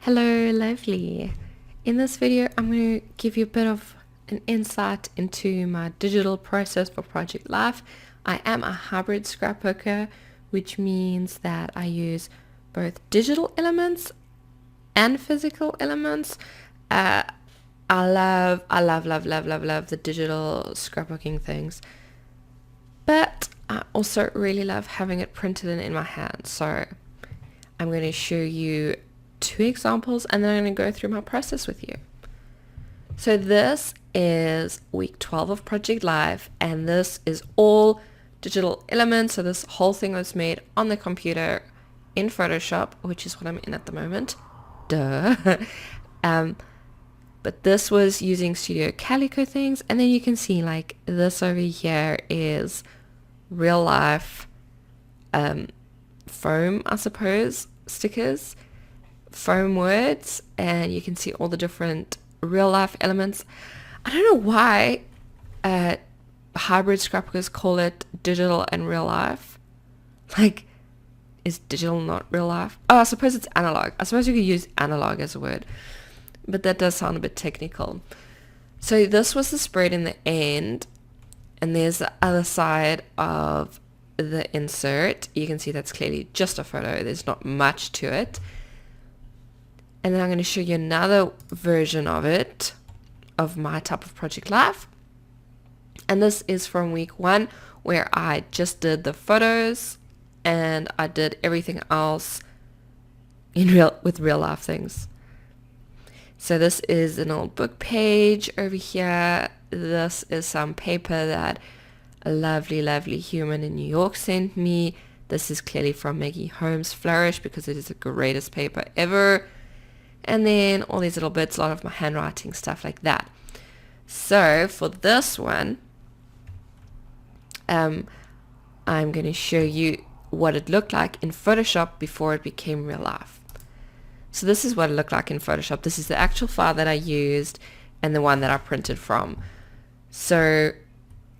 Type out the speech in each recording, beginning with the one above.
Hello, lovely. In this video, I'm going to give you a bit of an insight into my digital process for Project Life. I am a hybrid scrapbooker, which means that I use both digital elements and physical elements. I love the digital scrapbooking things, but I also really love having it printed in my hand. So I'm going to show you two examples and then I'm going to go through my process with you. So this is week 12 of Project Life, and this is all digital elements. So this whole thing was made on the computer in Photoshop, which is what I'm in at the moment. Duh. But this was using Studio Calico things, and then you can see like this over here is real life foam, I suppose, stickers, foam words, and you can see all the different real life elements. I don't know why hybrid scrapbookers call it digital and real life. Like, is digital not real life? Oh, I suppose it's analog. I suppose you could use analog as a word, but that does sound a bit technical. So this was the spread in the end, and there's the other side of the insert. You can see that's clearly just a photo. There's not much to it. And then I'm going to show you another version of it, of my type of Project Life. And this is from week 1, where I just did the photos and I did everything else with real life things. So this is an old book page over here. This is some paper that a lovely human in New York sent me. This is clearly from Maggie Holmes' Flourish, because it is the greatest paper ever. And then all these little bits, a lot of my handwriting, stuff like that. So for this one, I'm going to show you what it looked like in Photoshop before it became real life. So this is what it looked like in Photoshop. This is the actual file that I used and the one that I printed from. So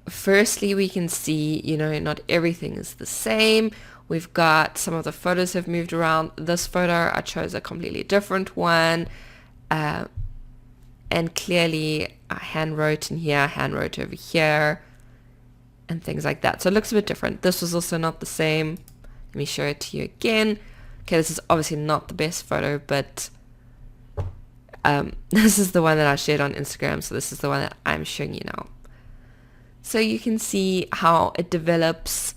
firstly, we can see, not everything is the same. We've got some of the photos have moved around. This photo, I chose a completely different one. And clearly I hand wrote in here, hand wrote over here, and things like that. So it looks a bit different. This was also not the same. Let me show it to you again. Okay, this is obviously not the best photo, but this is the one that I shared on Instagram. So this is the one that I'm showing you now. So you can see how it develops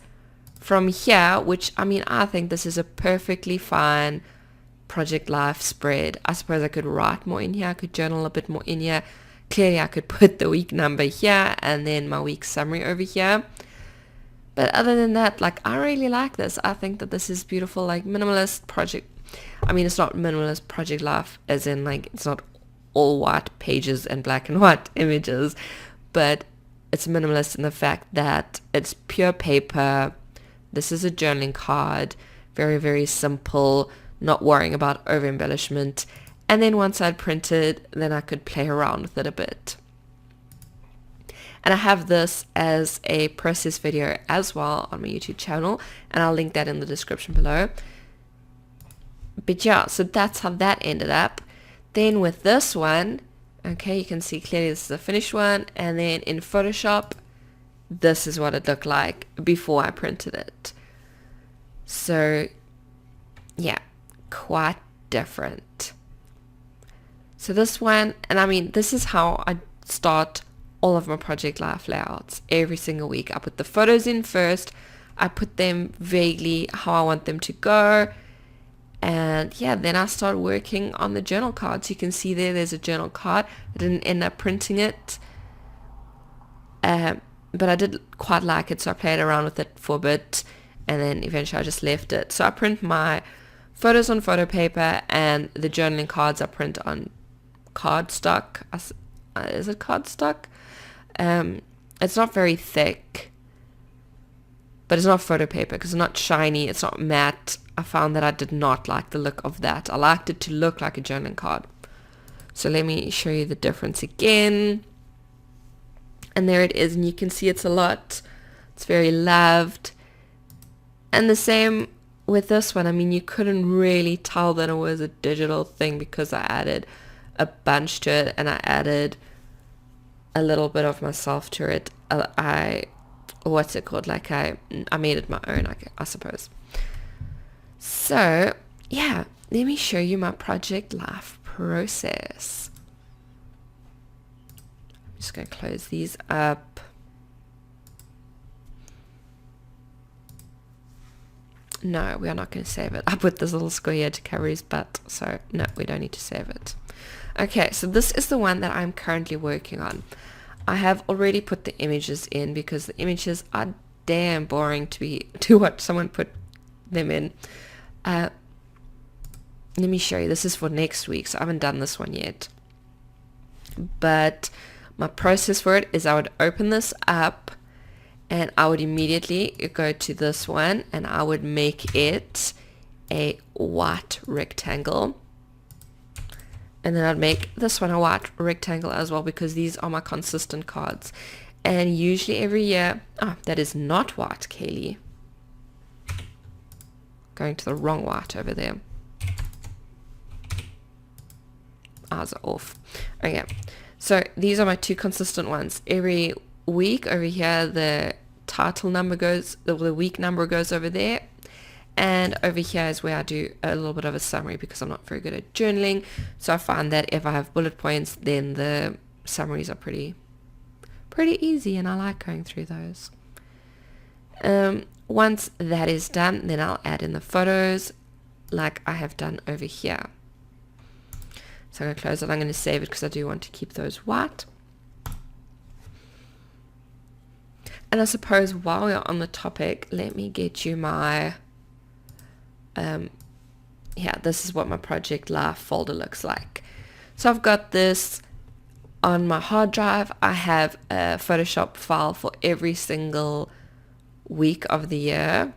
from here, which, I think this is a perfectly fine Project Life spread. I suppose I could write more in here. I could journal a bit more in here. Clearly, I could put the week number here and then my week summary over here. But other than that, I really like this. I think that this is beautiful, minimalist project. It's not minimalist Project Life as in, it's not all white pages and black and white images, but it's minimalist in the fact that it's pure paper. This is a journaling card, very simple, not worrying about over embellishment. And then once I'd printed, then I could play around with it a bit. And I have this as a process video as well on my YouTube channel, and I'll link that in the description below. But yeah, so that's how that ended up. Then with this one, okay, you can see clearly this is a finished one, and then in Photoshop, this is what it looked like before I printed it. So yeah, quite different. So this one, and this is how I start all of my Project Life layouts every single week. I put the photos in first. I put them vaguely how I want them to go. And yeah, then I start working on the journal cards. You can see there's a journal card. I didn't end up printing it. But I did quite like it, so I played around with it for a bit. And then eventually I just left it. So I print my photos on photo paper, and the journaling cards I print on cardstock. Is it cardstock? It's not very thick, but it's not photo paper because it's not shiny, it's not matte. I found that I did not like the look of that. I liked it to look like a journaling card. So let me show you the difference again. And there it is, and you can see it's a lot. It's very loved. And the same with this one, I mean, you couldn't really tell that it was a digital thing because I added a bunch to it and I added a little bit of myself to it. What's it called? Like I made it my own, I suppose. So yeah, let me show you my project life process. I'm just going to close these up. No, we are not going to save it. I put this little square here to cover his butt, so no, we don't need to save it. Okay, so this is the one that I'm currently working on. I have already put the images in because the images are damn boring to watch someone put them in. Let me show you. This is for next week, so I haven't done this one yet. But my process for it is I would open this up and I would immediately go to this one and I would make it a white rectangle. And then I'd make this one a white rectangle as well because these are my consistent cards. And usually every year, that is not white, Kaylee. Going to the wrong white over there. Ours are off. Okay, so these are my two consistent ones. Every week over here, the title number goes, the week number goes over there. And over here is where I do a little bit of a summary because I'm not very good at journaling. So I find that if I have bullet points, then the summaries are pretty easy and I like going through those. Once that is done, then I'll add in the photos like I have done over here. So I'm going to close it. I'm going to save it because I do want to keep those white. And I suppose while we're on the topic, let me get you my... this is what my project life folder looks like. So I've got this on my hard drive. I have a Photoshop file for every single week of the year.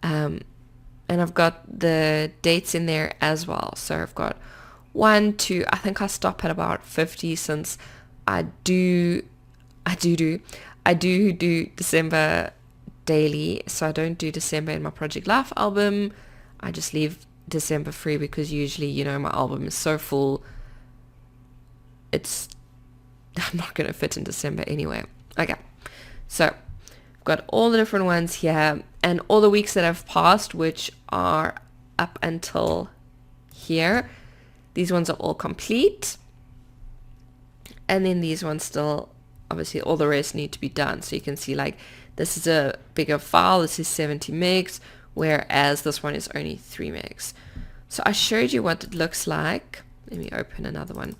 And I've got the dates in there as well. So I've got 1, 2, I think I stop at about 50 since I do December daily, so I don't do December in my Project Life album. I just leave December free because usually, my album is so full, I'm not going to fit in December anyway. Okay, so I've got all the different ones here and all the weeks that I've passed, which are up until here. These ones are all complete, and then these ones still, obviously all the rest need to be done. So you can see like this is a bigger file. This is 70 megs, whereas this one is only 3 megs. So I showed you what it looks like. Let me open another one.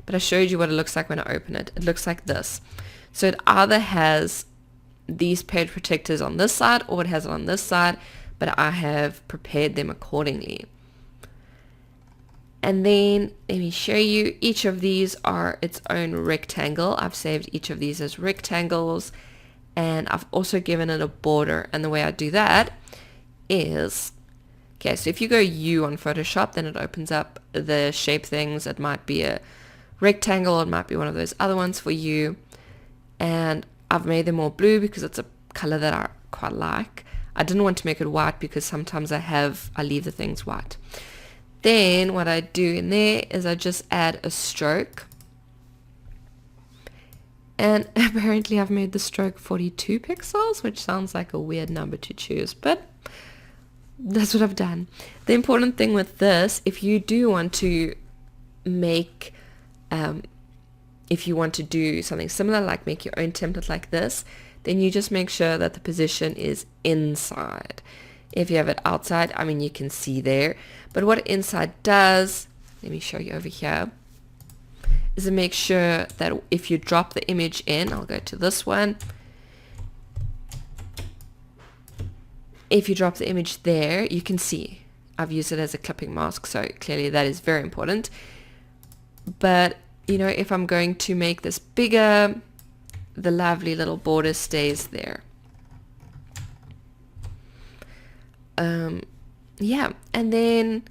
But I showed you what it looks like when I open it. It looks like this. So it either has these page protectors on this side or it has it on this side, but I have prepared them accordingly. And then let me show you, each of these are its own rectangle. I've saved each of these as rectangles, and I've also given it a border. And the way I do that is, okay, so if you go U on Photoshop, then it opens up the shape things. It might be a rectangle, it might be one of those other ones for you. And I've made them all blue because it's a color that I quite like. I didn't want to make it white because sometimes I leave the things white. Then what I do in there is I just add a stroke. And apparently I've made the stroke 42 pixels, which sounds like a weird number to choose, but that's what I've done. The important thing with this, if you do want to make, if you want to do something similar, like make your own template like this, then you just make sure that the position is inside. If you have it outside, I mean, you can see there. But what inside does, let me show you over here, is to make sure that if you drop the image in, I'll go to this one. If you drop the image there, you can see I've used it as a clipping mask, so clearly that is very important. But, if I'm going to make this bigger, the lovely little border stays there. And then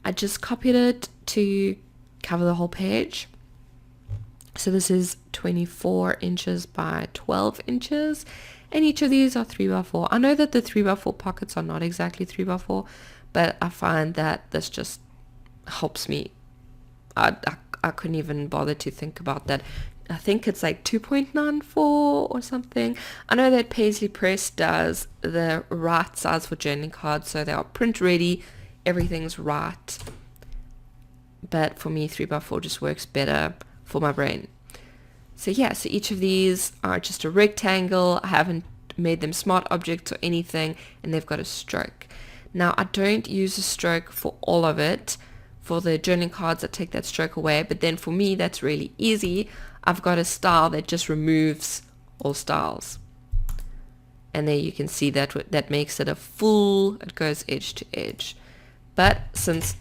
I just copied it to cover the whole page. So this is 24 inches by 12 inches, and each of these are 3x4. I know that the 3x4 pockets are not exactly 3x4, but I find that this just helps me. I couldn't even bother to think about that. I think it's like 2.94 or something. I know that Paisley Press does the right size for journaling cards, so they are print ready, everything's right. But for me, 3x4 just works better for my brain. So yeah, so each of these are just a rectangle. I haven't made them smart objects or anything, and they've got a stroke. Now, I don't use a stroke for all of it. For the journaling cards, I take that stroke away, but then for me, that's really easy. I've got a style that just removes all styles. And there you can see that makes it a full, it goes edge to edge. But since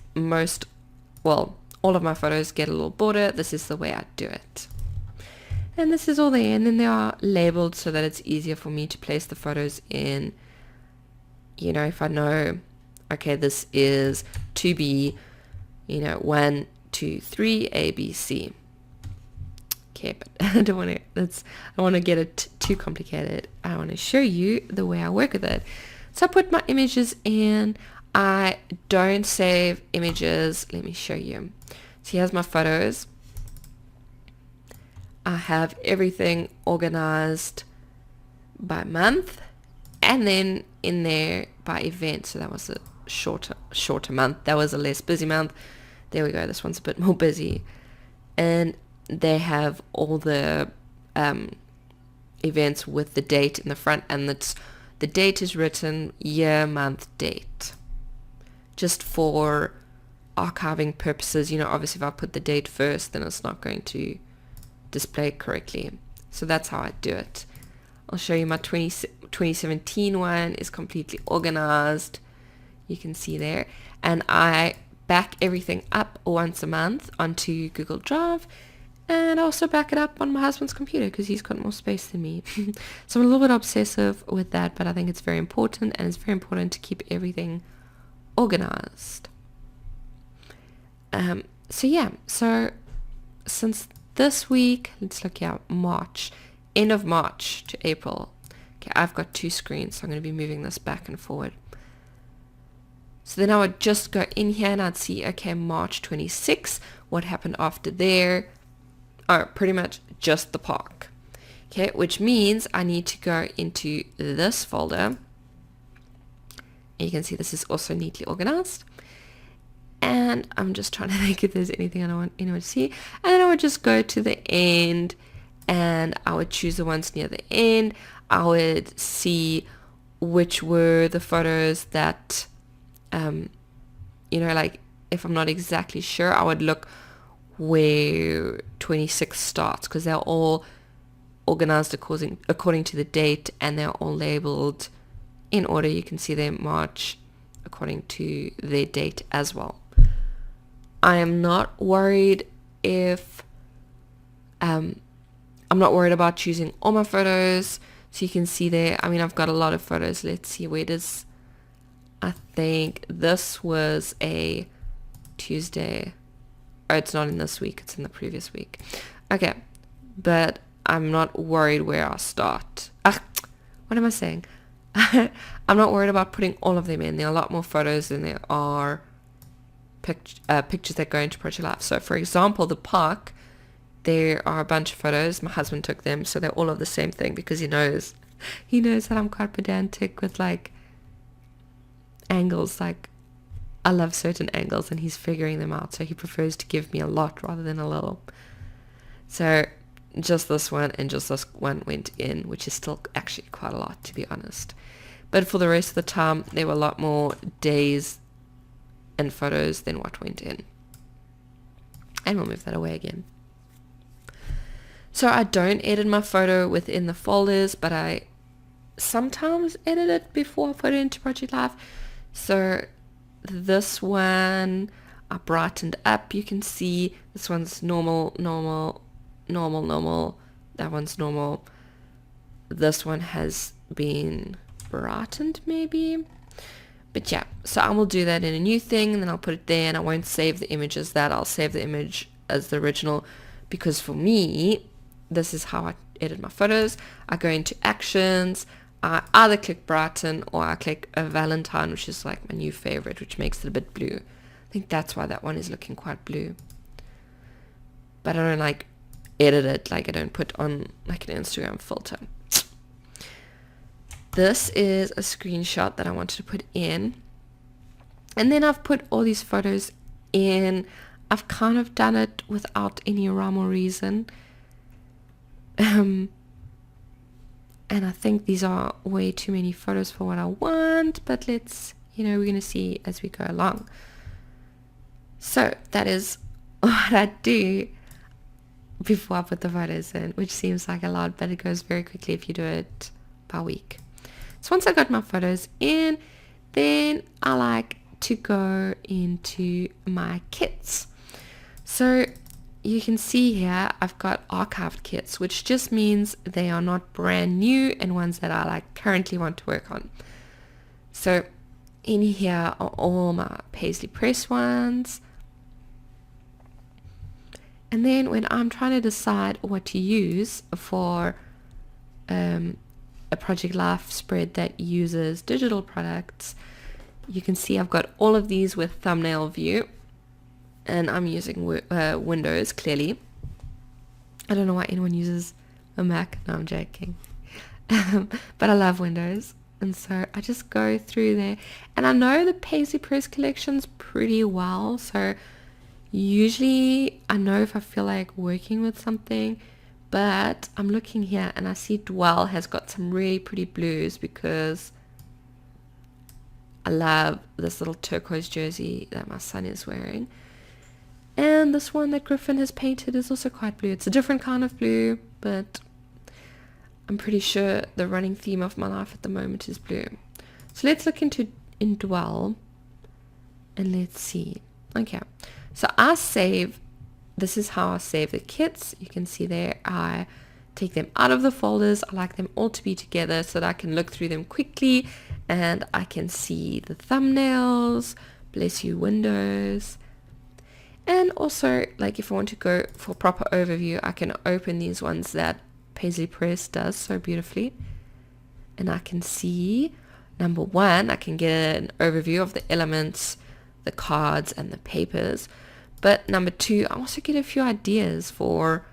all of my photos get a little border, this is the way I do it. And this is all there, and then they are labeled so that it's easier for me to place the photos in. You know, if I know, okay, this is to be, 1, 2, 3, A, B, C. Okay, but I don't want to get it too complicated. I want to show you the way I work with it. So I put my images in. I don't save images. Let me show you. So here's my photos. I have everything organized by month, and then in there by event. So that was a shorter month. That was a less busy month. There we go. This one's a bit more busy. And they have all the events with the date in the front, and the date is written year, month, date. Just for archiving purposes. Obviously if I put the date first, then it's not going to display correctly. So that's how I do it. I'll show you my 2017 one is completely organized. You can see there. And I back everything up once a month onto Google Drive, and I also back it up on my husband's computer because he's got more space than me. So I'm a little bit obsessive with that, but I think it's very important, and it's very important to keep everything organized. So since this week, let's look at March, end of March to April. Okay, I've got 2 screens, so I'm going to be moving this back and forward. So then I would just go in here and I'd see, okay, March 26, what happened after there? Oh, pretty much just the park. Okay, which means I need to go into this folder. And you can see this is also neatly organized. And I'm just trying to think if there's anything I don't want anyone to see. And then I would just go to the end, and I would choose the ones near the end. I would see which were the photos that, like if I'm not exactly sure, I would look where 26 starts, because they're all organized according to the date, and they're all labeled in order. You can see their March according to their date as well. I am not worried I'm not worried about choosing all my photos. So you can see there, I've got a lot of photos. Let's see, where does, I think this was a Tuesday. Oh, it's not in this week, it's in the previous week. Okay, but I'm not worried where I start. What am I saying? I'm not worried about putting all of them in. There are a lot more photos than there are pictures that go into Project Life. So for example, the park, there are a bunch of photos. My husband took them, so they're all of the same thing, because he knows that I'm quite pedantic with like angles. Like I love certain angles, and he's figuring them out, so he prefers to give me a lot rather than a little. So just this one and just this one went in, which is still actually quite a lot, to be honest. But for the rest of the time, there were a lot more days and photos than what went in. And we'll move that away again. So I don't edit my photo within the folders, but I sometimes edit it before I put it into Project Life. So this one I brightened up. You can see this one's normal. That one's normal. This one has been brightened maybe. But yeah, so I will do that in a new thing, and then I'll put it there, and I won't save the image as that. I'll save the image as the original, because for me, this is how edit my photos, I go into actions, I either click brighten or I click a Valentine, which is like my new favorite, which makes it a bit blue. I think that's why that one is looking quite blue. But I don't like edit it, like I don't put on like an Instagram filter. This is a screenshot that I wanted to put in. And then I've put all these photos in. I've kind of done it without any rhyme or reason. And I think these are way too many photos for what I want, but let's, we're going to see as we go along. So that is what I do before I put the photos in, which seems like a lot, but it goes very quickly if you do it by week. So once I got my photos in, then I like to go into my kits. So you can see here I've got archived kits, which just means they are not brand new and ones that I like currently want to work on. So in here are all my Paisley Press ones. And then when I'm trying to decide what to use for a Project Life spread that uses digital products, you can see I've got all of these with thumbnail view, and I'm using Windows, clearly. I don't know why anyone uses a Mac. No, I'm joking. But I love Windows, and so I just go through there, and I know the Paisley Press collections pretty well, so usually I know if I feel like working with something. But I'm looking here and I see Dwell has got some really pretty blues, because I love this little turquoise jersey that my son is wearing. And this one that Griffin has painted is also quite blue. It's a different kind of blue, but I'm pretty sure the running theme of my life at the moment is blue. So let's look in Dwell and let's see. Okay, so this is how I save the kits. You can see there I take them out of the folders. I like them all to be together so that I can look through them quickly and I can see the thumbnails, bless you Windows. And also, like if I want to go for proper overview, I can open these ones that Paisley Press does so beautifully. And I can see, number one, I can get an overview of the elements, the cards and the papers. But number two, I also get a few ideas for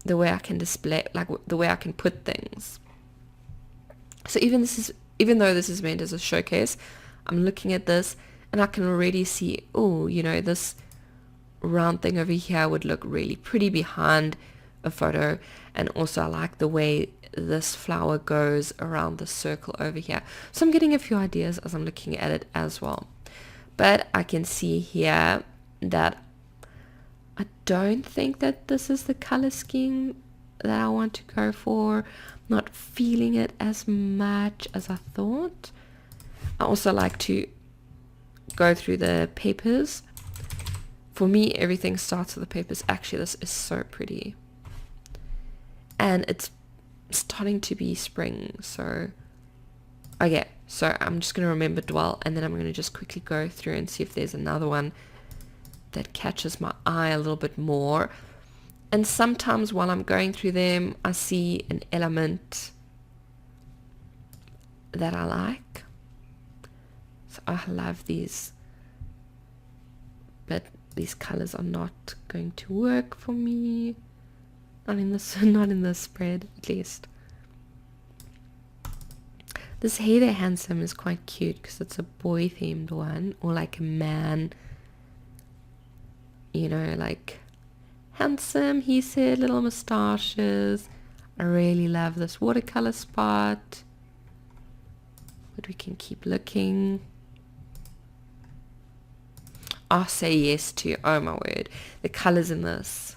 the way I can display, like the way I can put things. So even though this is meant as a showcase, I'm looking at this and I can already see, this round thing over here would look really pretty behind a photo. And also I like the way this flower goes around the circle over here. So I'm getting a few ideas as I'm looking at it as well. But I can see here that I don't think that this is the color scheme that I want to go for. Not feeling it as much as I thought. I also like to go through the papers. For me, everything starts with the papers. Actually, this is so pretty. And it's starting to be spring, so okay, so I'm just going to remember Dwell, and then I'm going to just quickly go through and see if there's another one that catches my eye a little bit more. And sometimes while I'm going through them, I see an element that I like. So I love these, but these colors are not going to work for me. Not in this spread, at least. This Hey There Handsome is quite cute because it's a boy themed one, or like a man, like handsome, he said, little moustaches. I really love this watercolor spot, but we can keep looking. I'll say yes to, oh my word, the colors in this.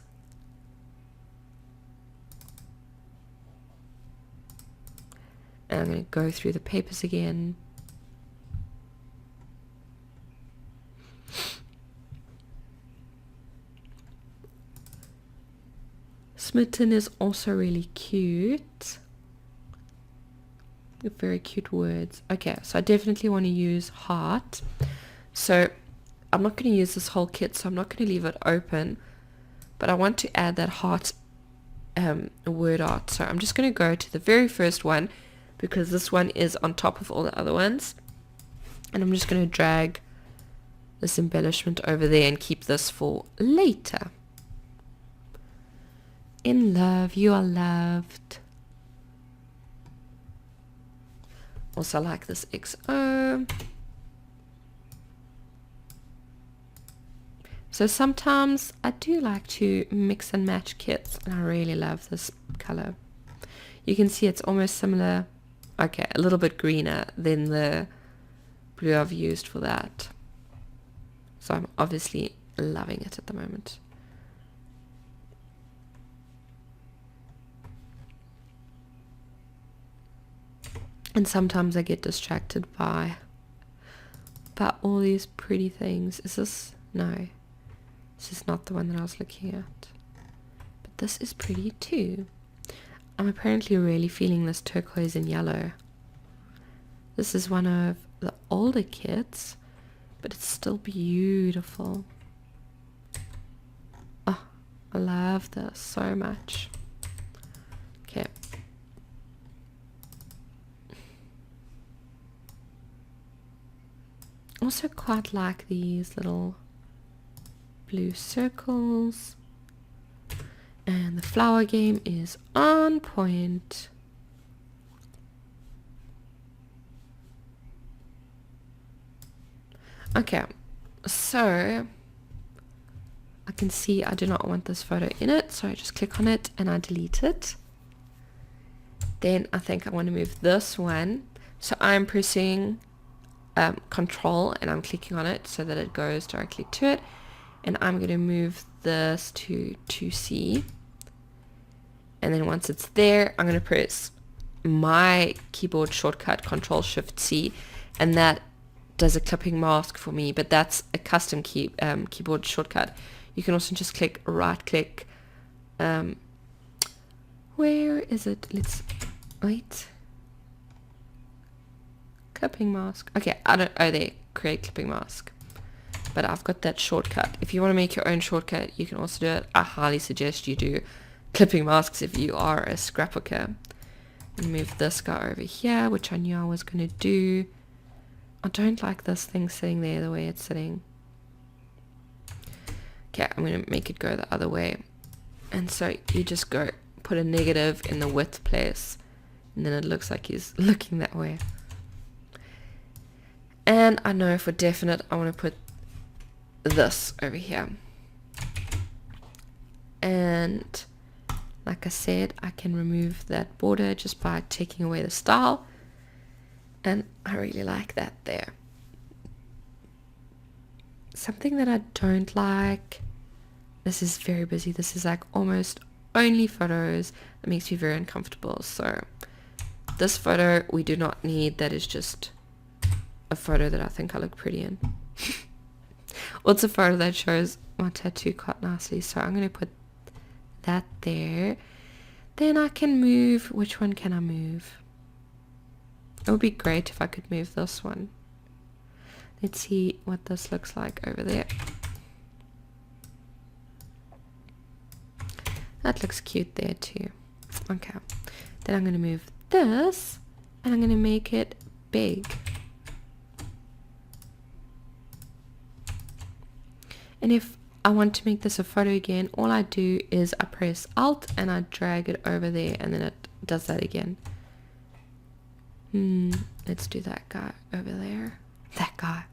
And I'm going to go through the papers again. Smitten is also really cute. Very cute words. Okay, so I definitely want to use heart. So I'm not going to use this whole kit, so I'm not going to leave it open. But I want to add that heart word art. So I'm just going to go to the very first one because this one is on top of all the other ones. And I'm just going to drag this embellishment over there and keep this for later. In love, you are loved. Also like this XO. So sometimes I do like to mix and match kits, and I really love this color. You can see it's almost similar, okay, a little bit greener than the blue I've used for that. So I'm obviously loving it at the moment. And sometimes I get distracted by all these pretty things. Is this? No. This is not the one that I was looking at. But this is pretty too. I'm apparently really feeling this turquoise and yellow. This is one of the older kits, but it's still beautiful. Oh, I love this so much. Okay. Also quite like these little blue circles. And the flower game is on point. Okay, so I can see I do not want this photo in it, so I just click on it and I delete it. Then I think I want to move this one, so I'm pressing Control and I'm clicking on it so that it goes directly to it, and I'm going to move this to 2C, and then once it's there I'm going to press my keyboard shortcut Control Shift C, and that does a clipping mask for me, but that's a custom keyboard shortcut. You can also just click right click. Where is it? Let's wait. Clipping mask. Okay, there, create clipping mask. But I've got that shortcut. If you want to make your own shortcut, you can also do it. I highly suggest you do clipping masks if you are a scrapbooker. And move this guy over here, which I knew I was going to do. I don't like this thing sitting there the way it's sitting. Okay, I'm going to make it go the other way. And so you just go put a negative in the width place, and then it looks like he's looking that way. And I know for definite I want to put this over here. And like I said, I can remove that border just by taking away the style. And I really like that there. Something that I don't like, this is very busy. This is like almost only photos. That makes me very uncomfortable. So this photo we do not need. That is just a photo that I think I look pretty in. What's a photo that shows my tattoo quite nicely? So I'm going to put that there. Then I can move. Which one can I move? It would be great if I could move this one. Let's see what this looks like over there. That looks cute there too. Okay. Then I'm going to move this and I'm going to make it big. And if I want to make this a photo again, all I do is I press Alt and I drag it over there, and then it does that again. Let's do that guy over there. That guy.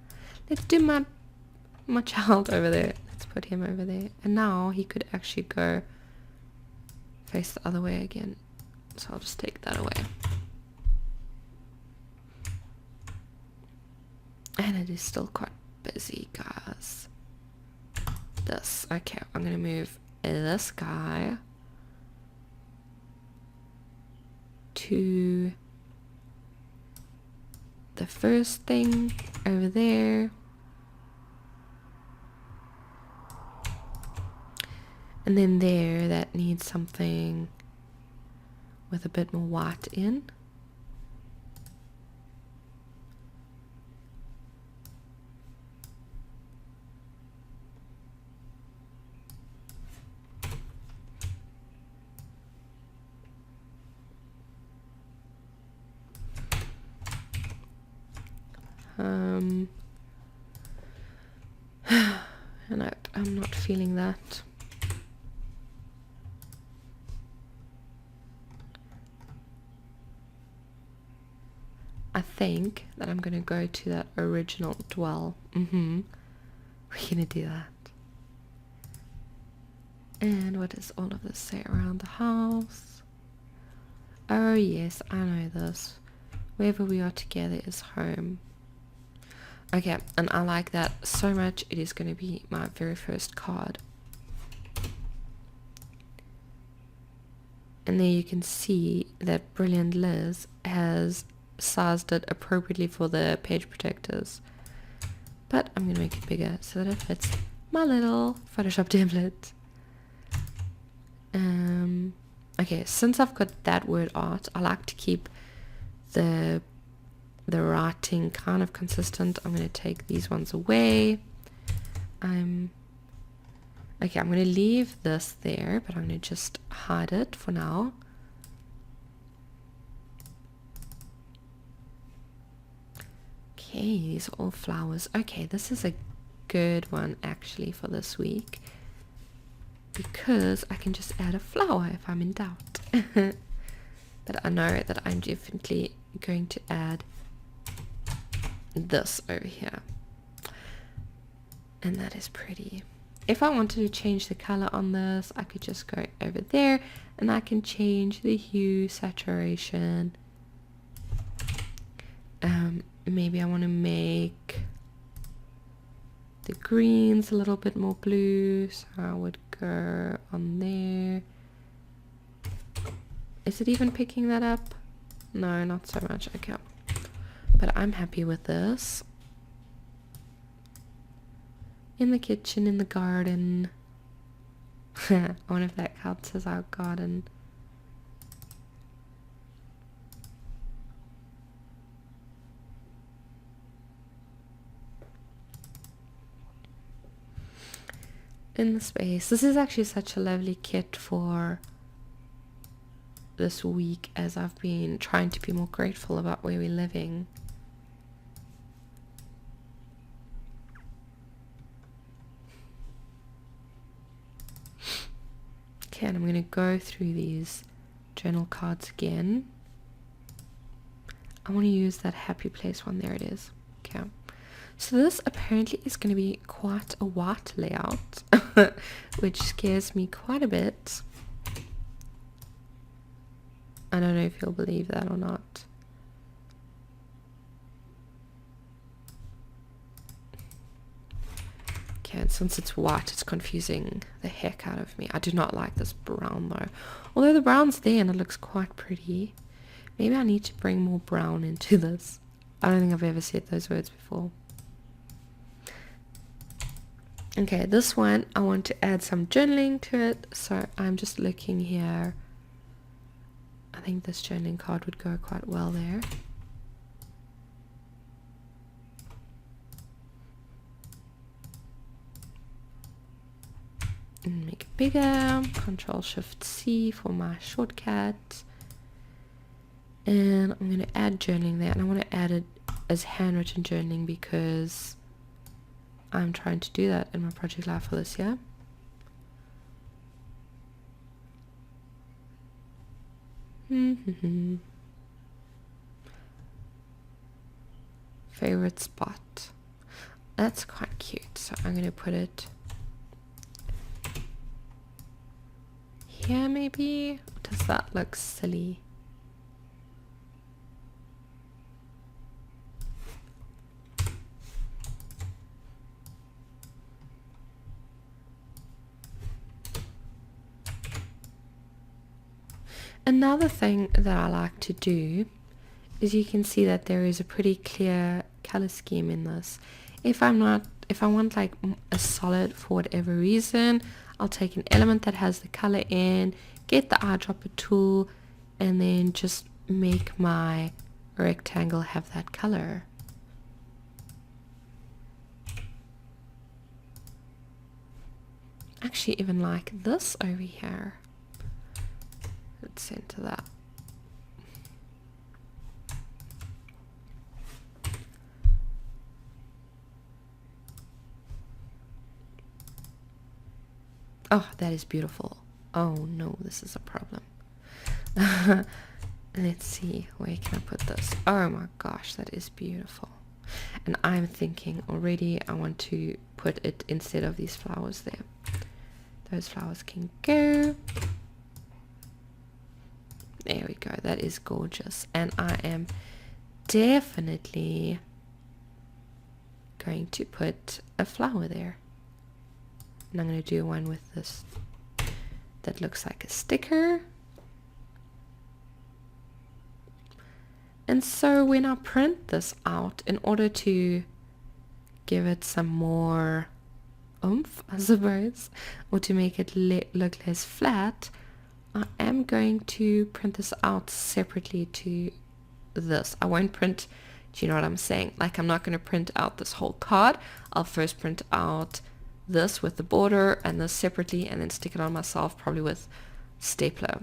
Let's do my child over there. Let's put him over there. And now he could actually go face the other way again. So I'll just take that away. And it is still quite busy, guys. This. Okay, I'm going to move this guy to the first thing over there. And then there, that needs something with a bit more white in. And I'm not feeling that. I think that I'm gonna go to that original dwell. We're gonna do that. And what does all of this say around the house? Oh yes, I know this. Wherever we are together is home. Okay, and I like that so much. It is going to be my very first card. And there you can see that Brilliant Liz has sized it appropriately for the page protectors. But I'm going to make it bigger so that it fits my little Photoshop template. Okay, since I've got that word art, I like to keep the writing kind of consistent. I'm going to take these ones away. I'm going to leave this there, but I'm going to just hide it for now. Okay, these are all flowers. Okay, this is a good one actually for this week, because I can just add a flower if I'm in doubt. But I know that I'm definitely going to add this over here, and that is pretty. If I wanted to change the color on this, I could just go over there and I can change the hue, saturation. Maybe I want to make the greens a little bit more blue, so I would go on there. Is it even picking that up? No, not so much. Okay, but I'm happy with this. In the kitchen, in the garden. I wonder if that counts as our garden. In the space. This is actually such a lovely kit for this week, as I've been trying to be more grateful about where we're living. Okay, and I'm going to go through these journal cards again. I want to use that happy place one. There it is. Okay. So this apparently is going to be quite a white layout, which scares me quite a bit. I don't know if you'll believe that or not. Okay, and since it's white, it's confusing the heck out of me. I do not like this brown though. Although the brown's there and it looks quite pretty. Maybe I need to bring more brown into this. I don't think I've ever said those words before. Okay, this one, I want to add some journaling to it. So I'm just looking here. I think this journaling card would go quite well there. And make it bigger. Control-Shift-C for my shortcut. And I'm going to add journaling there. And I want to add it as handwritten journaling because I'm trying to do that in my project life for this year. Favorite spot. That's quite cute. So I'm going to put it here maybe. Does that look silly? Another thing that I like to do is, you can see that there is a pretty clear color scheme in this. If I want like a solid for whatever reason, I'll take an element that has the color in, get the eyedropper tool, and then just make my rectangle have that color. Actually, even like this over here. Let's center that. Oh, that is beautiful. Oh no, this is a problem. Let's see, where can I put this? Oh my gosh, that is beautiful. And I'm thinking already I want to put it instead of these flowers there. Those flowers can go. There we go. That is gorgeous. And I am definitely going to put a flower there. And I'm going to do one with this that looks like a sticker. And so when I print this out, in order to give it some more oomph, I suppose, or to make it look less flat, I am going to print this out separately to this. I won't print, do you know what I'm saying? Like, I'm not going to print out this whole card. I'll first print out this with the border and this separately, and then stick it on myself, probably with stapler.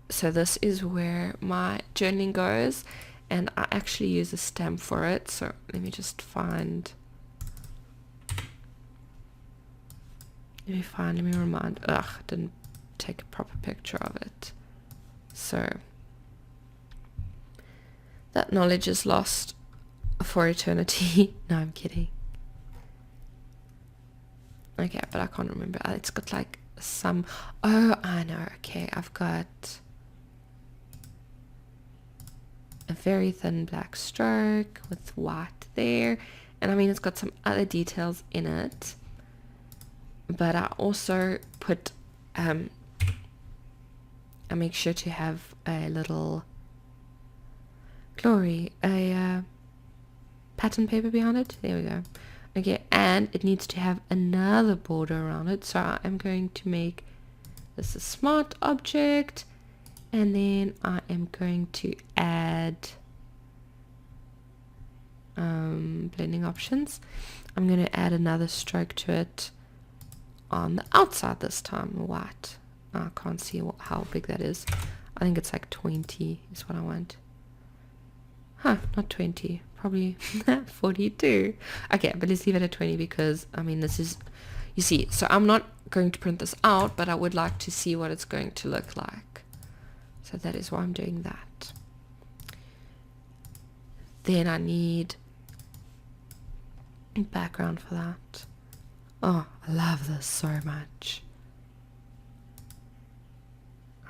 So this is where my journaling goes, and I actually use a stamp for it. So let me just find, let me remind, didn't take a proper picture of it. So that knowledge is lost for eternity. No, I'm kidding. Okay, but I can't remember. It's got like some, oh, I know. Okay, I've got a very thin black stroke with white there, and I mean it's got some other details in it, but I also put I make sure to have a little pattern paper behind it. There we go. Okay, and it needs to have another border around it, so I am going to make this a smart object. And then I am going to add blending options. I'm going to add another stroke to it on the outside this time, white. I can't see how big that is. I think it's like 20 is what I want. Huh, not 20, probably 42. Okay, but let's leave it at 20 because, I mean, this is, you see, so I'm not going to print this out, but I would like to see what it's going to look like. So that is why I'm doing that. Then I need a background for that. Oh, I love this so much.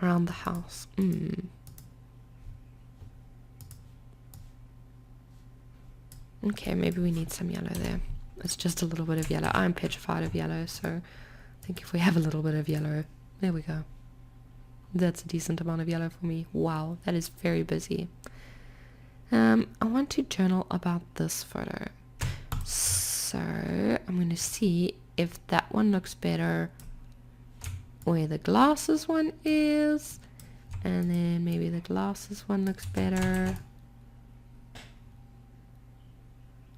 Around the house. Okay, maybe we need some yellow there. It's just a little bit of yellow. I'm petrified of yellow, so I think if we have a little bit of yellow, there we go. That's a decent amount of yellow for me. Wow, that is very busy. I want to journal about this photo. So I'm going to see if that one looks better where the glasses one is. And then maybe the glasses one looks better.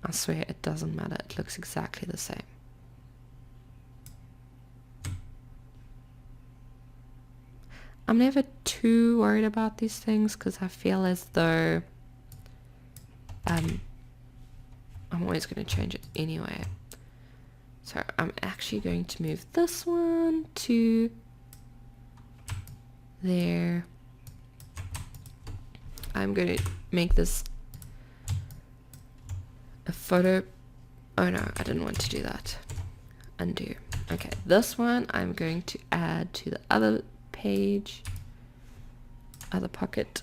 I swear it doesn't matter. It looks exactly the same. I'm never too worried about these things because I feel as though I'm always going to change it anyway. So I'm actually going to move this one to there. I'm going to make this a photo. Oh no, I didn't want to do that. Undo. Okay, this one I'm going to add to the other page, other pocket.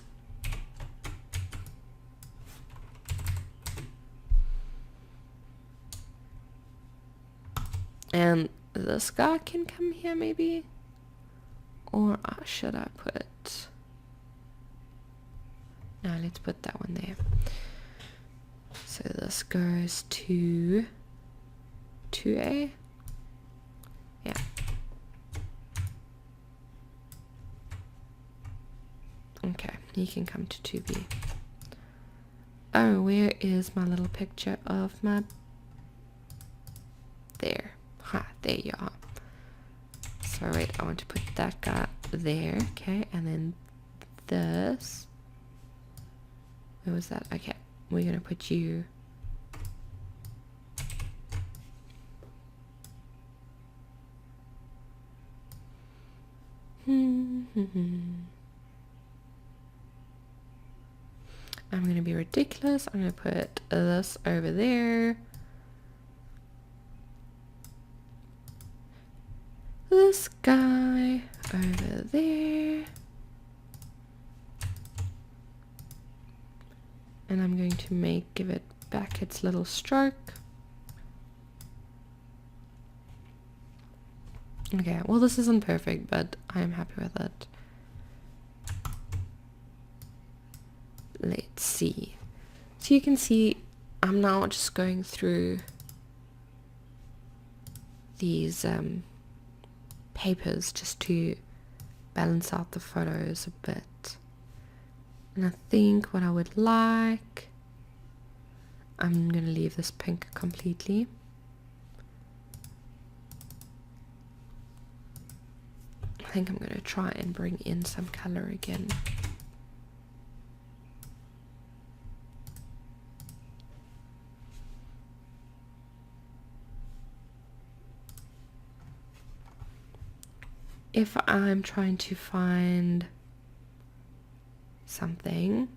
And this guy can come here maybe, or should I put, no, let's put that one there. So this goes to 2A. Yeah. Okay, you can come to 2B. Oh, where is my little picture of my... There. Ha, there you are. So wait, I want to put that guy there. Okay, and then this. Where was that? Okay, we're going to put you I'm going to be ridiculous. I'm going to put this over there. This guy over there. And I'm going to give it back its little stroke. Okay, well this isn't perfect, but I am happy with it. Let's see. So you can see I'm now just going through these papers just to balance out the photos a bit. And I think what I would like, I'm going to leave this pink completely. I think I'm going to try and bring in some color again. If I'm trying to find something,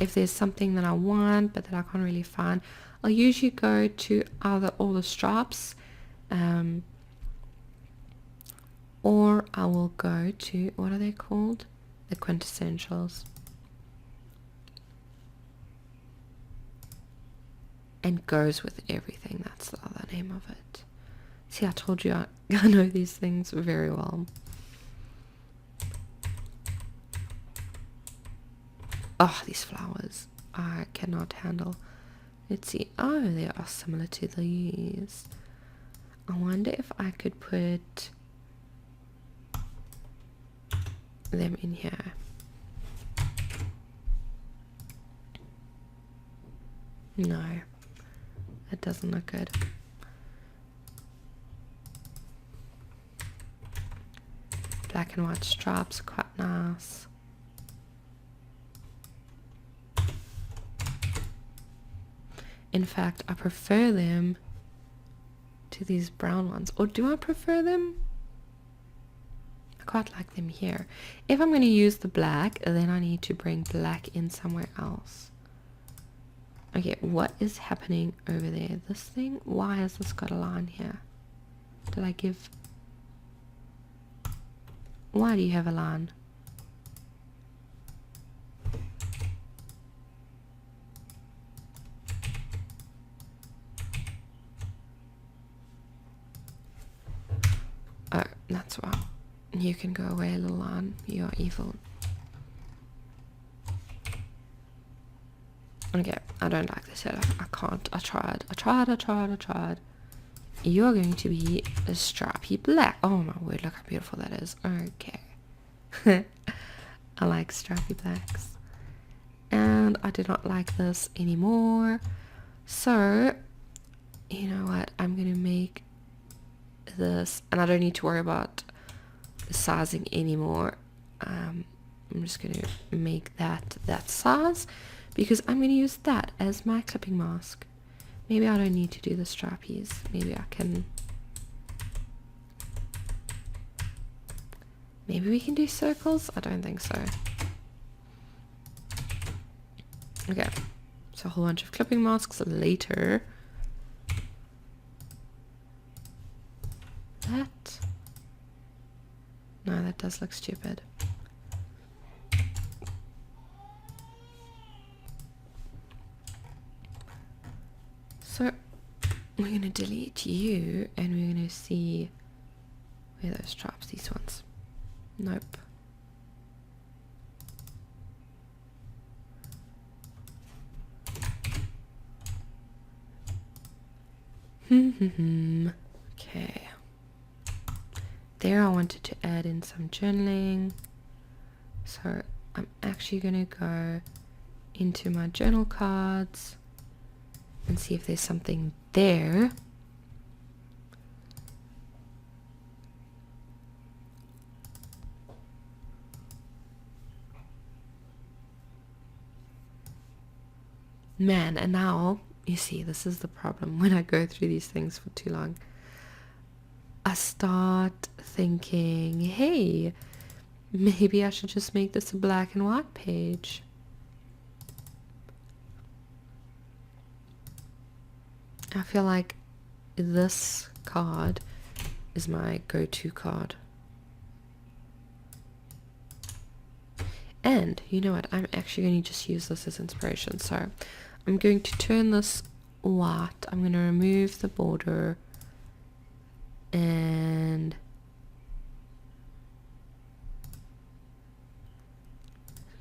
if there's something that I want but that I can't really find, I'll usually go to either all the straps, or I will go to, what are they called? The quintessentials. And goes with everything, that's the other name of it. See, I told you I know these things very well. Oh, these flowers I cannot handle. Let's see. Oh, they are similar to these. I wonder if I could put them in here. No, that doesn't look good. Black and white stripes are quite nice. In fact, I prefer them to these brown ones. Or do I prefer them? I quite like them here. If I'm going to use the black, then I need to bring black in somewhere else. Okay, what is happening over there? This thing? Why has this got a line here? Did I give... Why do you have a line? Oh, that's why. You can go away, little line. You are evil. Okay, I don't like this setup. I can't. I tried. You're going to be a stripy black. Oh my word, look how beautiful that is. Okay. I like stripy blacks. And I do not like this anymore. So, you know what? I'm going to make this, and I don't need to worry about sizing anymore. I'm just going to make that size, because I'm going to use that as my clipping mask. Maybe I don't need to do the strippies. Maybe I can... Maybe we can do circles? I don't think so. Okay. So a whole bunch of clipping masks later. That... No, that does look stupid. So we're going to delete you, and we're going to see where those straps, these ones. Nope. Okay. There I wanted to add in some journaling. So I'm actually going to go into my journal cards and see if there's something there. Man, and now, you see, this is the problem when I go through these things for too long. I start thinking, hey, maybe I should just make this a black and white page. I feel like this card is my go-to card. And you know what, I'm actually going to just use this as inspiration. So I'm going to turn this white. I'm going to remove the border and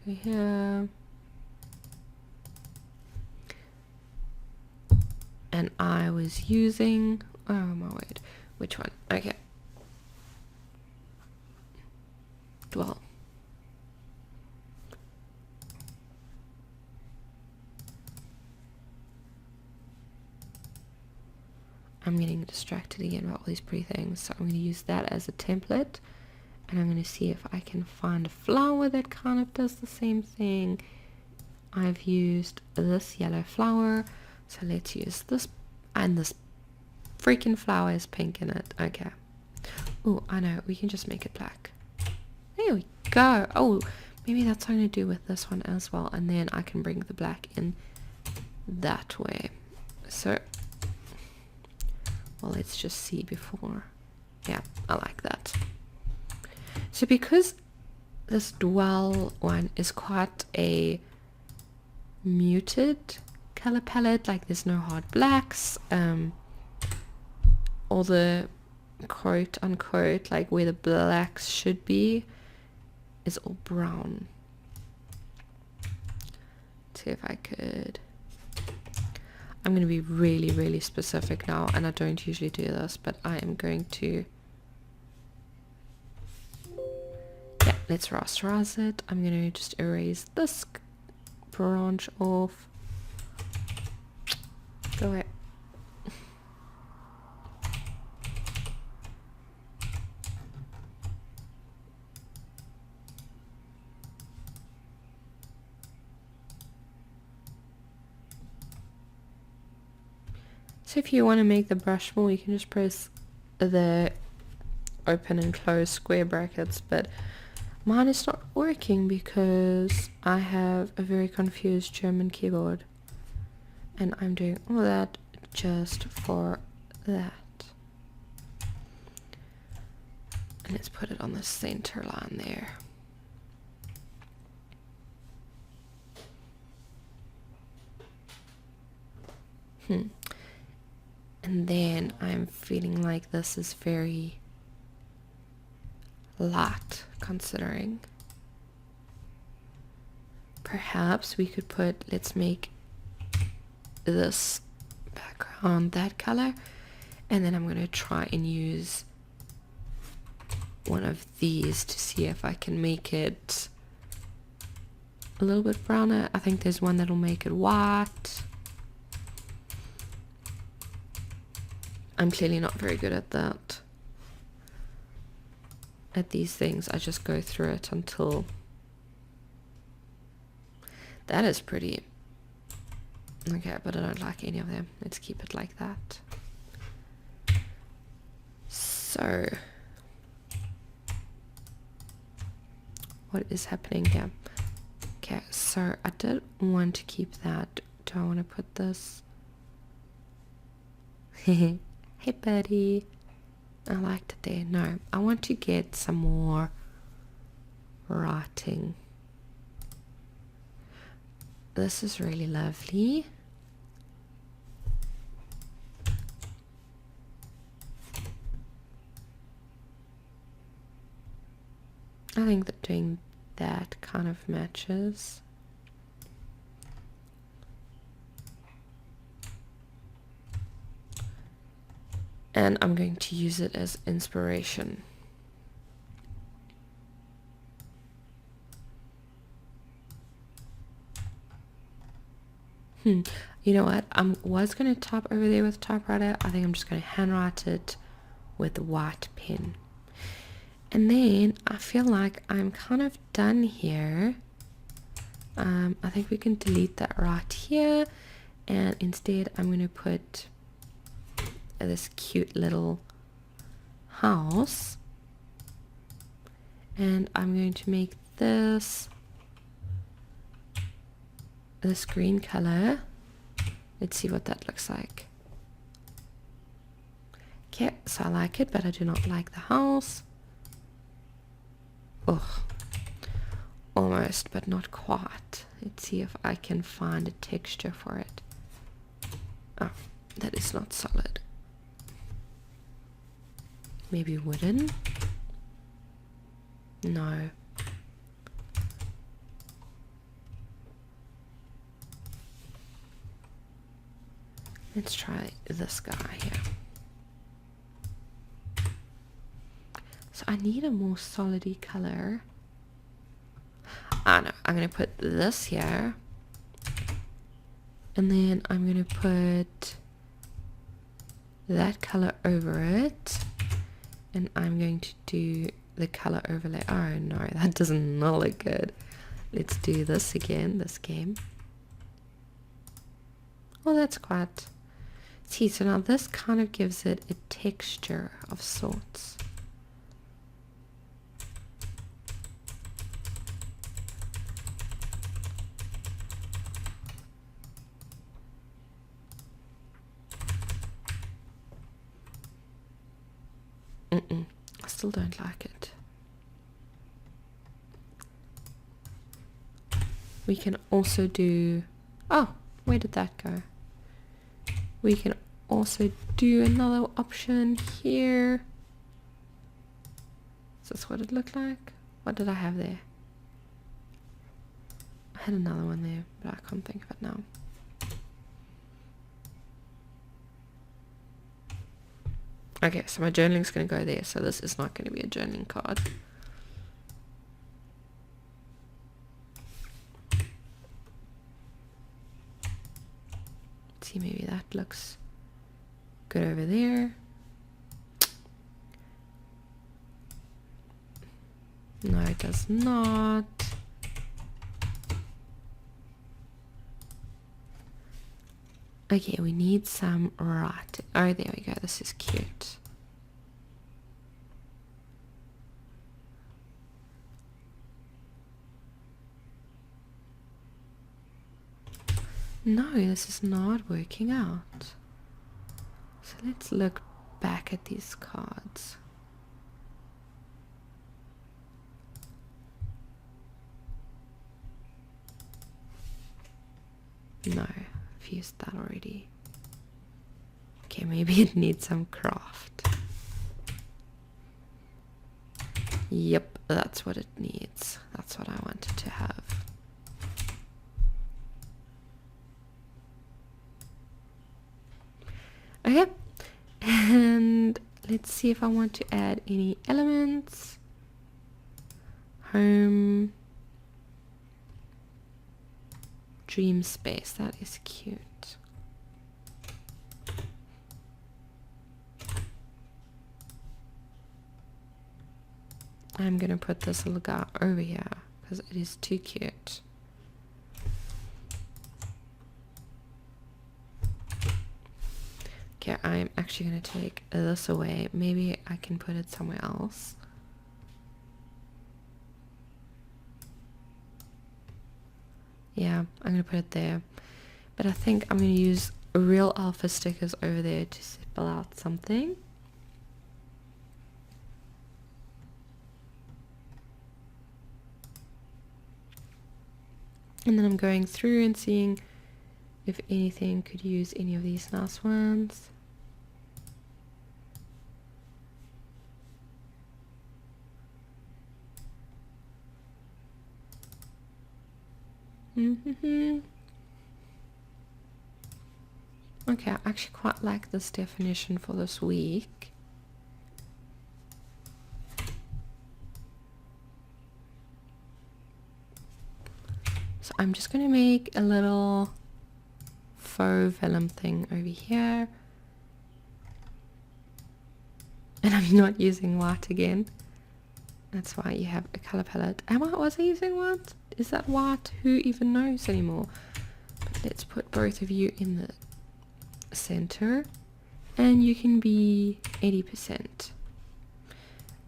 go here. And I was using, oh my word, which one? Okay. Dwell. I'm getting distracted again by all these pretty things, so I'm going to use that as a template, and I'm going to see if I can find a flower that kind of does the same thing. I've used this yellow flower, so let's use this, and this freaking flower is pink in it. Okay. Oh, I know, we can just make it black. There we go. Oh, maybe that's what I'm going to do with this one as well, and then I can bring the black in that way. So well, let's just see before. Yeah, I like that. So because this Dwell one is quite a muted color palette, like there's no hard blacks, all the quote unquote, like where the blacks should be, is all brown. Let's see if I could. I'm going to be really, really specific now, and I don't usually do this, but I am going to, yeah, let's rasterize it. I'm going to just erase this branch off. Go away. So if you want to make the brush more, you can just press the open and close square brackets, but mine is not working because I have a very confused German keyboard, and I'm doing all that just for that. And let's put it on the center line there. And then I'm feeling like this is very light, considering. Perhaps we could put, let's make this background that color, and then I'm going to try and use one of these to see if I can make it a little bit browner. I think there's one that'll make it white. I'm clearly not very good at that. At these things, I just go through it until... That is pretty. Okay, but I don't like any of them. Let's keep it like that. So, what is happening here? Okay, so I did want to keep that. Do I want to put this? Hey buddy, I liked it there. No, I want to get some more writing. This is really lovely. I think that doing that kind of matches. And I'm going to use it as inspiration. You know what? I was going to type over there with typewriter. I think I'm just going to handwrite it with a white pen. And then I feel like I'm kind of done here. I think we can delete that right here. And instead I'm going to put this cute little house, and I'm going to make this green color. Let's see what that looks like. Okay, so I like it, but I do not like the house. Ugh. Almost, but not quite. Let's see if I can find a texture for it. Oh, that is not solid. Maybe wooden? No. Let's try this guy here. So I need a more solidy color. I know, I'm going to put this here. And then I'm going to put that color over it. And I'm going to do the color overlay. Oh no, that does not look good. Let's do this again, this game. Oh, that's quite... See, so now this kind of gives it a texture of sorts. I still don't like it. We can also do... Oh, where did that go? We can also do another option here. Is this what it looked like? What did I have there? I had another one there, but I can't think of it now. Okay, so my journaling's going to go there, so this is not going to be a journaling card. Let's see, maybe that looks good over there. No, it does not. Okay, we need some writing. Oh, there we go. This is cute. No, this is not working out. So let's look back at these cards. No, I've used that already. Okay, maybe it needs some craft. Yep, that's what it needs. That's what I wanted to have. Okay, and let's see if I want to add any elements. Home. Dream space, that is cute. I'm gonna put this little guy over here because it is too cute. Okay, I'm actually gonna take this away. Maybe I can put it somewhere else. Yeah, I'm gonna put it there. But I think I'm gonna use real alpha stickers over there to spell out something. And then I'm going through and seeing if anything could use any of these nice ones. Okay, I actually quite like this definition for this week. So I'm just going to make a little faux vellum thing over here. And I'm not using white again. That's why you have a color palette. Was I using white? Is that white? Who even knows anymore? But let's put both of you in the center. And you can be 80%.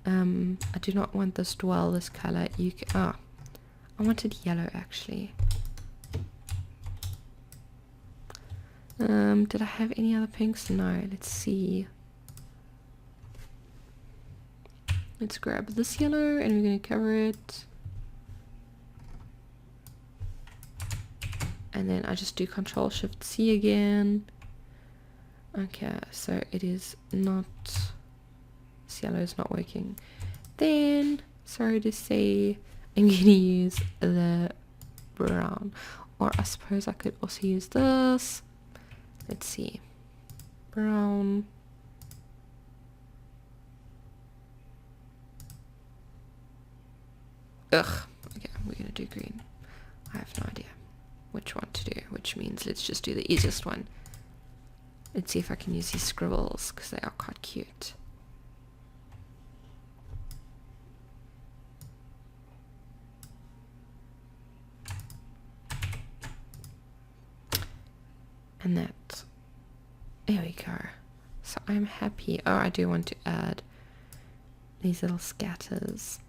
I do not want this dwell, this color. You can, I wanted yellow actually. Did I have any other pinks? No, let's see. Let's grab this yellow and we're going to cover it. And then I just do Control Shift C again. Okay, so it is not, this yellow is not working. Then, sorry to say, I'm going to use the brown. Or I suppose I could also use this. Let's see. Brown. Ugh. Okay, we're going to do green. I have no idea which one to do, which means let's just do the easiest one. Let's see if I can use these scribbles, because they are quite cute. And that, there we go. So I'm happy. Oh, I do want to add these little scatters.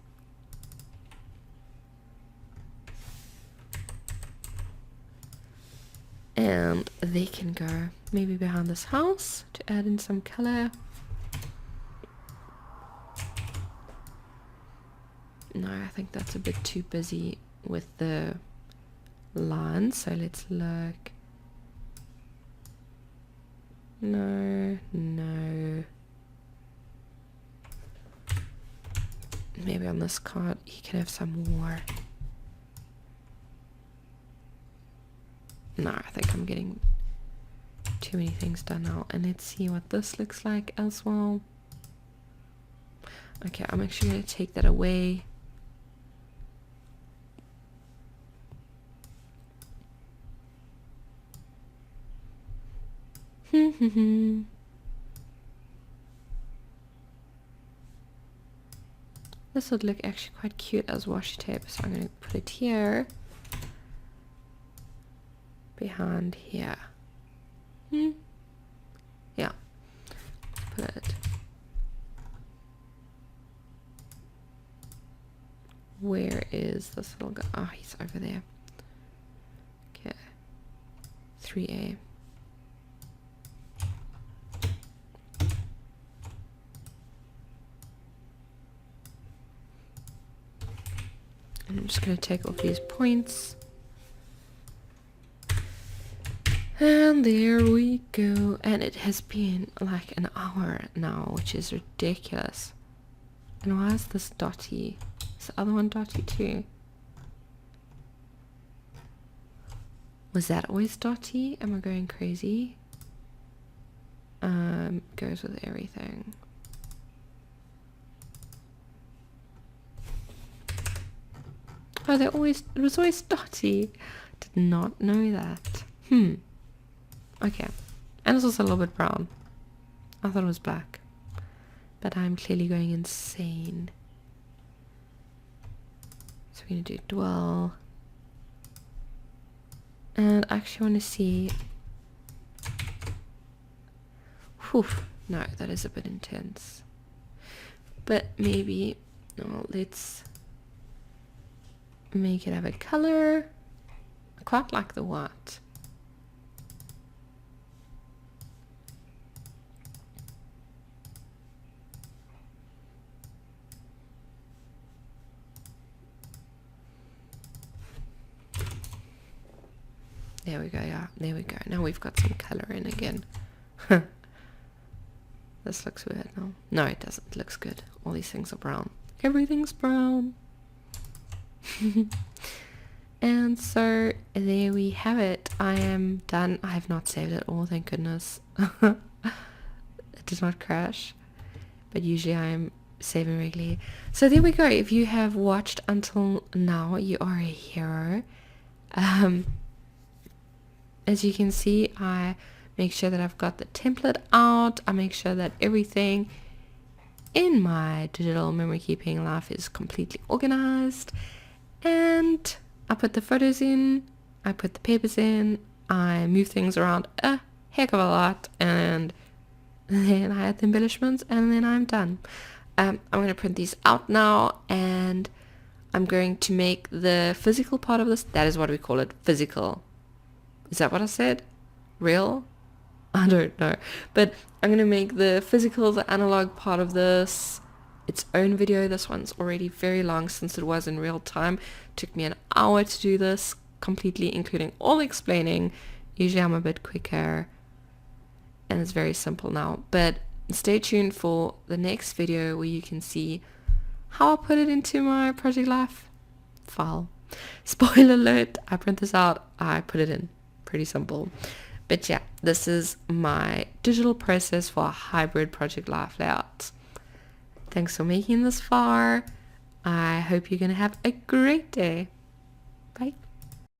And they can go maybe behind this house to add in some color. No, I think that's a bit too busy with the lines. So let's look. No. Maybe on this card he can have some more. No, I think I'm getting too many things done now. And let's see what this looks like as well. Okay, I'm actually going to take that away. This would look actually quite cute as washi tape, so I'm going to put it here. Behind here. Yeah. Put it. Where is this little guy? Oh, he's over there. Okay. 3A. And I'm just going to take off these points. And there we go. And it has been like an hour now, which is ridiculous. And why is this dotty? Is the other one dotty too? Was that always dotty? Am I going crazy? Goes with everything. Oh, it was always dotty. Did not know that. Okay. And it's also a little bit brown. I thought it was black. But I'm clearly going insane. So we're going to do dwell. And I actually want to see... Whew. No, that is a bit intense. But maybe... No, let's make it have a color. I quite like the white. There we go, yeah, there we go. Now we've got some color in again. This looks weird now. No, it doesn't. It looks good. All these things are brown. Everything's brown. And so there we have it. I am done. I have not saved it all, thank goodness. It did not crash. But usually I am saving regularly. So there we go. If you have watched until now, you are a hero. As you can see, I make sure that I've got the template out. I make sure that everything in my digital memory keeping life is completely organized. And I put the photos in, I put the papers in, I move things around a heck of a lot, and then I add the embellishments, and then I'm done. I'm going to print these out now, and I'm going to make the physical part of this, that is what we call it, physical. Is that what I said? Real? I don't know. But I'm going to make the physical, the analog part of this its own video. This one's already very long since it was in real time. It took me an hour to do this completely, including all explaining. Usually I'm a bit quicker, and it's very simple now. But stay tuned for the next video where you can see how I put it into my Project Life file. Spoiler alert, I print this out, I put it in. Pretty simple. But yeah, this is my digital process for a hybrid Project Life layout. Thanks for making this far. I hope you're going to have a great day. Bye.